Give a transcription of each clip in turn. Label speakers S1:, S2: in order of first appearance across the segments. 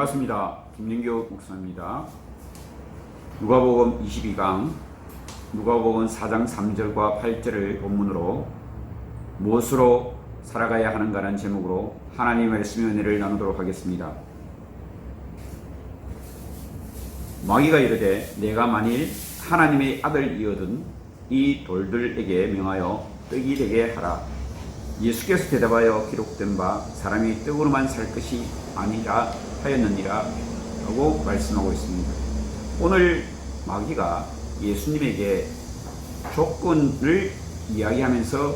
S1: 반갑습니다. 김민교 목사입니다. 누가복음 22강, 누가복음 4장 3절과 8절을 본문으로 무엇으로 살아가야 하는가라는 제목으로 하나님의 말씀의 은혜를 나누도록 하겠습니다. 마귀가 이르되 내가 만일 하나님의 아들이거든 이 돌들에게 명하여 떡이 되게 하라. 예수께서 대답하여 기록된 바 사람이 떡으로만 살 것이 아니라 하였느니라 라고 말씀하고 있습니다. 오늘 마귀가 예수님에게 조건을 이야기하면서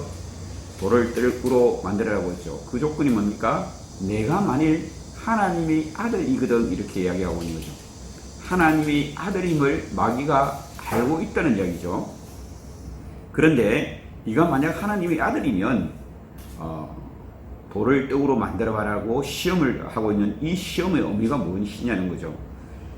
S1: 돌을 떡으로 만들어라고 했죠. 그 조건이 뭡니까? 내가 만일 하나님의 아들이거든 이렇게 이야기하고 있는 거죠. 하나님의 아들임을 마귀가 알고 있다는 이야기죠. 그런데 네가 만약 하나님의 아들이면 돌을 떡으로 만들어봐라고 시험을 하고 있는 이 시험의 의미가 무엇이냐는 거죠.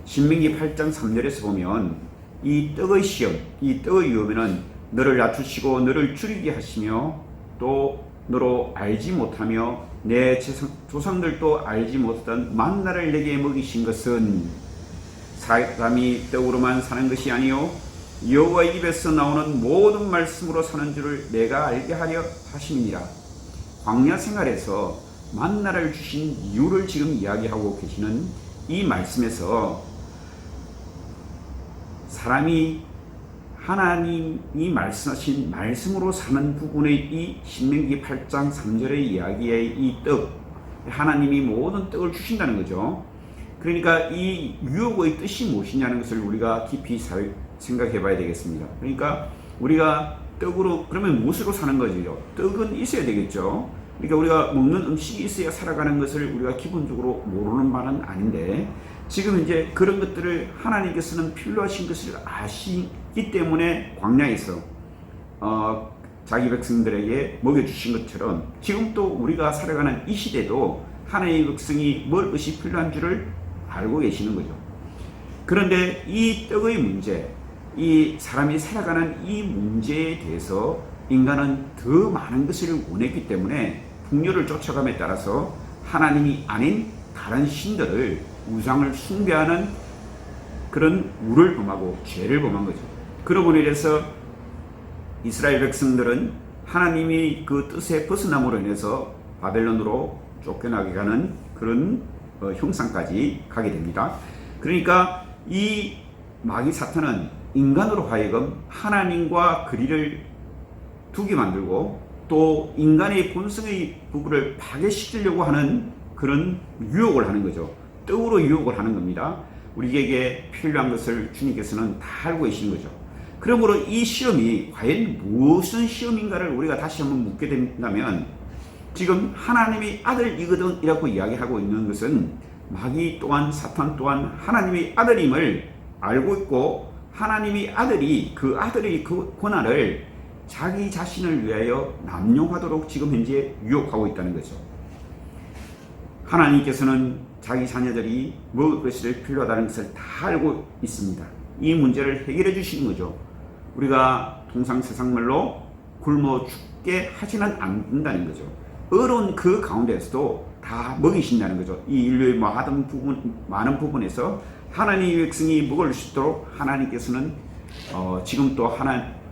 S1: 신명기 8장 3절에서 보면 이 떡의 시험, 이 떡의 유혹에는 너를 낮추시고 너를 줄이게 하시며 또 너로 알지 못하며 내 조상들도 알지 못하던 만나를 내게 먹이신 것은 사람이 떡으로만 사는 것이 아니요 여호와의 입에서 나오는 모든 말씀으로 사는 줄을 내가 알게 하려 하심이니라. 광야 생활에서 만나를 주신 이유를 지금 이야기하고 계시는 이 말씀에서 사람이 하나님이 말씀하신 말씀으로 사는 부분의 이 신명기 8장 3절의 이야기의 이 떡, 하나님이 모든 떡을 주신다는 거죠. 그러니까 이 유혹의 뜻이 무엇이냐는 것을 우리가 깊이 생각해 봐야 되겠습니다. 그러니까 우리가 떡으로, 그러면 무엇으로 사는 거죠? 떡은 있어야 되겠죠. 그러니까 우리가 먹는 음식이 있어야 살아가는 것을 우리가 기본적으로 모르는 바는 아닌데, 지금 이제 그런 것들을 하나님께서는 필요하신 것을 아시기 때문에 광야에서 자기 백성들에게 먹여주신 것처럼 지금 또 우리가 살아가는 이 시대도 하나님의 백성이 먹을 것이 필요한 줄을 알고 계시는 거죠. 그런데 이 떡의 문제, 이 사람이 살아가는 이 문제에 대해서 인간은 더 많은 것을 원했기 때문에 풍요를 쫓아감에 따라서 하나님이 아닌 다른 신들을, 우상을 숭배하는 그런 우를 범하고 죄를 범한 거죠. 그러고 인해서 이스라엘 백성들은 하나님이 그 뜻에 벗어남으로 인해서 바벨론으로 쫓겨나게 가는 그런 형상까지 가게 됩니다. 그러니까 이 마귀 사탄은 인간으로 하여금 하나님과 거리를 두게 만들고 또 인간의 본성의 부분을 파괴시키려고 하는 그런 유혹을 하는 거죠. 떡으로 유혹을 하는 겁니다. 우리에게 필요한 것을 주님께서는 다 알고 계시는 거죠. 그러므로 이 시험이 과연 무슨 시험인가를 우리가 다시 한번 묻게 된다면, 지금 하나님의 아들이거든 이라고 이야기하고 있는 것은 마귀 또한 사탄 또한 하나님의 아들임을 알고 있고, 하나님의 아들이 그 아들의 그 권한을 자기 자신을 위하여 남용하도록 지금 현재 유혹하고 있다는 거죠. 하나님께서는 자기 자녀들이 먹을 것이 필요하다는 것을 다 알고 있습니다. 이 문제를 해결해 주시는 거죠. 우리가 통상 세상말로 굶어 죽게 하지는 않는다는 거죠. 어려운 그 가운데서도 다 먹이신다는 거죠. 이 인류의 많은 부분에서 하나님의 백성이 먹을 수 있도록 하나님께서는 지금 또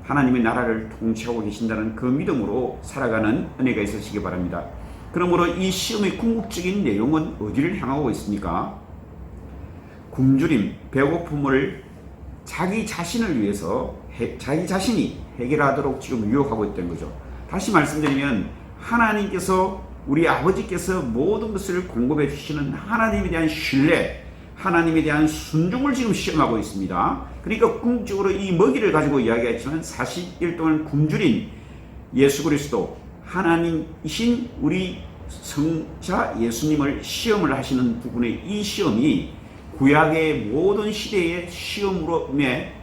S1: 하나님의 나라를 통치하고 계신다는 그 믿음으로 살아가는 은혜가 있으시기 바랍니다. 그러므로 이 시험의 궁극적인 내용은 어디를 향하고 있습니까? 굶주림, 배고픔을 자기 자신을 위해서 자기 자신이 해결하도록 지금 유혹하고 있다는 거죠. 다시 말씀드리면 하나님께서, 우리 아버지께서 모든 것을 공급해 주시는 하나님에 대한 신뢰, 하나님에 대한 순종을 지금 시험하고 있습니다. 그러니까 궁극적으로 이 먹이를 가지고 이야기했지만 40일 동안 굶주린 예수 그리스도, 하나님이신 우리 성자 예수님을 시험을 하시는 부분의 이 시험이 구약의 모든 시대의 시험으로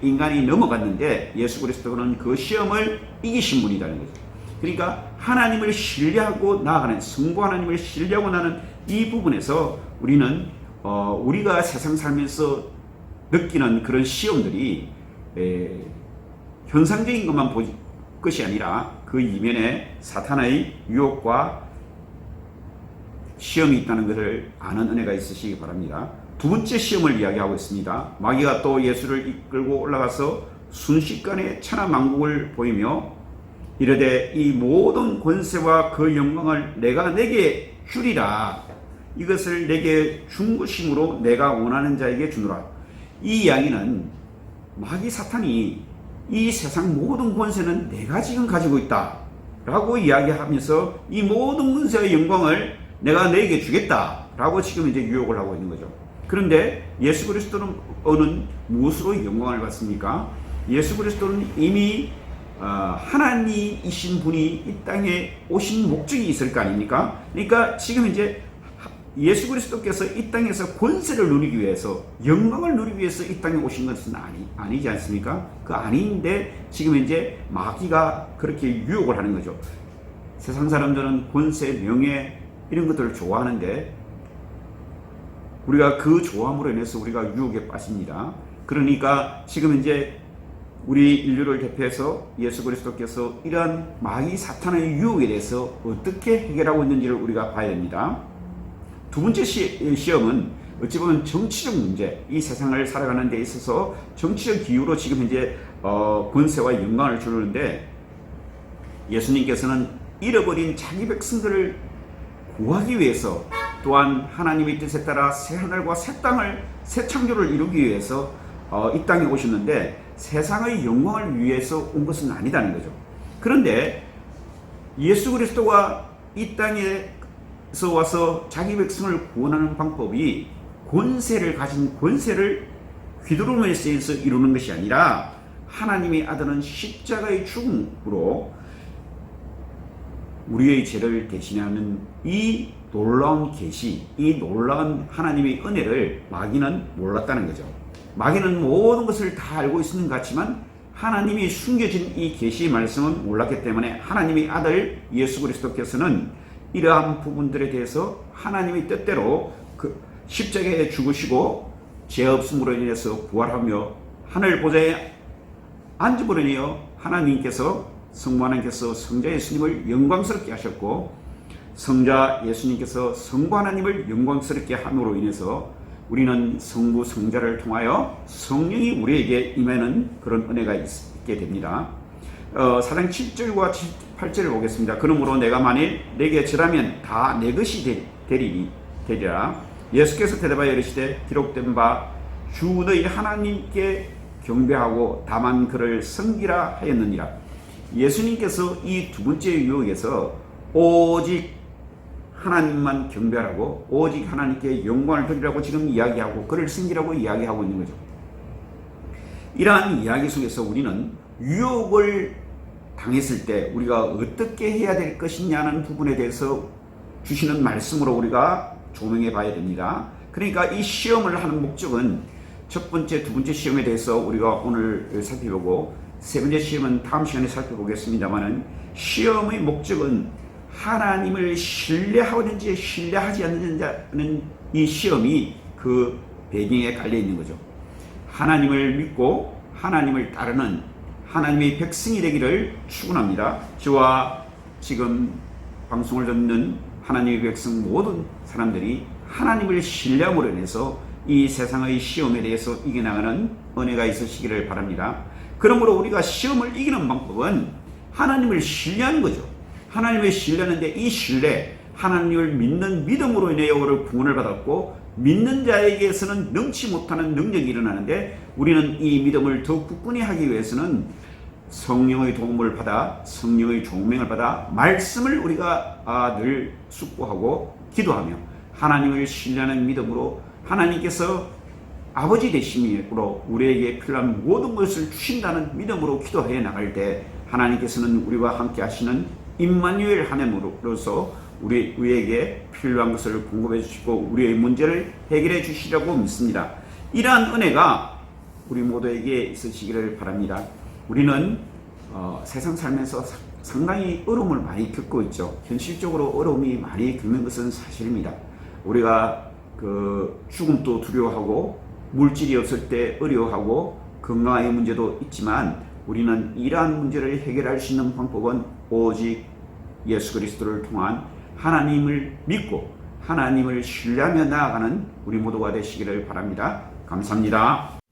S1: 인간이 넘어갔는데, 예수 그리스도는 그 시험을 이기신 분이라는 거죠. 그러니까 하나님을 신뢰하고 나아가는, 성부 하나님을 신뢰하고 나는 이 부분에서 우리는 우리가 세상 살면서 느끼는 그런 시험들이 현상적인 것만 볼 것이 아니라 그 이면에 사탄의 유혹과 시험이 있다는 것을 아는 은혜가 있으시기 바랍니다. 두 번째 시험을 이야기하고 있습니다. 마귀가 또 예수를 이끌고 올라가서 순식간에 천하만국을 보이며 이르되 이 모든 권세와 그 영광을 내가 내게 주리라. 이것을 내게 준 것이므로 내가 원하는 자에게 주노라. 이 이야기는 마귀 사탄이 이 세상 모든 권세는 내가 지금 가지고 있다 라고 이야기하면서 이 모든 권세의 영광을 내가 너에게 주겠다 라고 지금 이제 유혹을 하고 있는 거죠. 그런데 예수 그리스도는 무엇으로 영광을 받습니까? 예수 그리스도는 이미 하나님이신 분이 이 땅에 오신 목적이 있을 거 아닙니까? 그러니까 지금 이제 예수 그리스도께서 이 땅에서 권세를 누리기 위해서, 영광을 누리기 위해서 이 땅에 오신 것은 아니지 않습니까? 그 아닌데 지금 이제 마귀가 그렇게 유혹을 하는 거죠. 세상 사람들은 권세, 명예 이런 것들을 좋아하는데 우리가 그 좋아함으로 인해서 우리가 유혹에 빠집니다. 그러니까 지금 이제 우리 인류를 대표해서 예수 그리스도께서 이러한 마귀 사탄의 유혹에 대해서 어떻게 해결하고 있는지를 우리가 봐야 됩니다. 두 번째 시험은 어찌 보면 정치적 문제, 이 세상을 살아가는 데 있어서 정치적 기유로 지금 현재 권세와 영광을 주는데, 예수님께서는 잃어버린 자기 백성들을 구하기 위해서, 또한 하나님의 뜻에 따라 새 하늘과 새 땅을, 새 창조를 이루기 위해서 이 땅에 오셨는데 세상의 영광을 위해서 온 것은 아니다는 거죠. 그런데 예수 그리스도가 이 땅에서 와서 자기 백성을 구원하는 방법이 권세를 가진 권세를 휘두르면서 이루는 것이 아니라 하나님의 아들은 십자가의 죽음으로 우리의 죄를 대신하는 이 놀라운 계시, 이 놀라운 하나님의 은혜를 마귀는 몰랐다는 거죠. 마귀는 모든 것을 다 알고 있는 것 같지만 하나님이 숨겨진 이 계시의 말씀은 몰랐기 때문에 하나님의 아들 예수 그리스도께서는 이러한 부분들에 대해서 하나님의 뜻대로 그 십자가에 죽으시고 죄 없음으로 인해서 부활하며 하늘 보좌에 앉음으로 인하여 하나님께서, 성부 하나님께서 성자 예수님을 영광스럽게 하셨고 성자 예수님께서 성부 하나님을 영광스럽게 함으로 인해서 우리는 성부 성자를 통하여 성령이 우리에게 임하는 그런 은혜가 있게 됩니다. 4장 7절과 8절을 보겠습니다. 그러므로 내가 만일 내게 절하면 다 내 것이 되리라. 예수께서 대답하여 이르시되 기록된 바 주 너희 하나님께 경배하고 다만 그를 섬기라 하였느니라. 예수님께서 이 두 번째 유혹에서 오직 하나님만 경배하라고, 오직 하나님께 영광을 드리라고 지금 이야기하고 그를 섬기라고 이야기하고 있는 거죠. 이러한 이야기 속에서 우리는 유혹을 당했을 때 우리가 어떻게 해야 될 것이냐는 부분에 대해서 주시는 말씀으로 우리가 조명해 봐야 됩니다. 그러니까 이 시험을 하는 목적은 첫 번째, 두 번째 시험에 대해서 우리가 오늘 살펴보고 세 번째 시험은 다음 시간에 살펴보겠습니다만은, 시험의 목적은 하나님을 신뢰하는지 신뢰하지 않는지는 이 시험이 그 배경에 깔려 있는 거죠. 하나님을 믿고 하나님을 따르는 하나님의 백성이 되기를 축원합니다. 저와 지금 방송을 듣는 하나님의 백성 모든 사람들이 하나님을 신뢰함으로 인해서 이 세상의 시험에 대해서 이겨나가는 은혜가 있으시기를 바랍니다. 그러므로 우리가 시험을 이기는 방법은 하나님을 신뢰하는 거죠. 하나님을 신뢰하는데 이 신뢰, 하나님을 믿는 믿음으로 인하여 우리를 구원을 받았고, 믿는 자에게서는 능치 못하는 능력이 일어나는데, 우리는 이 믿음을 더욱 굳건히 하기 위해서는 성령의 도움을 받아, 성령의 조명을 받아 말씀을 우리가 늘 숙고하고 기도하며 하나님을 신뢰하는 믿음으로 하나님께서 아버지 되심으로 우리에게 필요한 모든 것을 주신다는 믿음으로 기도해 나갈 때 하나님께서는 우리와 함께 하시는 임마누엘 하나님으로서 우리에게 필요한 것을 공급해 주시고 우리의 문제를 해결해 주시려고 믿습니다. 이러한 은혜가 우리 모두에게 있으시기를 바랍니다. 우리는 세상 살면서 상당히 어려움을 많이 겪고 있죠. 현실적으로 어려움이 많이 겪는 것은 사실입니다. 우리가 죽음도 두려워하고 물질이 없을 때 어려워하고 건강의 문제도 있지만, 우리는 이러한 문제를 해결할 수 있는 방법은 오직 예수 그리스도를 통한 하나님을 믿고 하나님을 신뢰하며 나아가는 우리 모두가 되시기를 바랍니다. 감사합니다.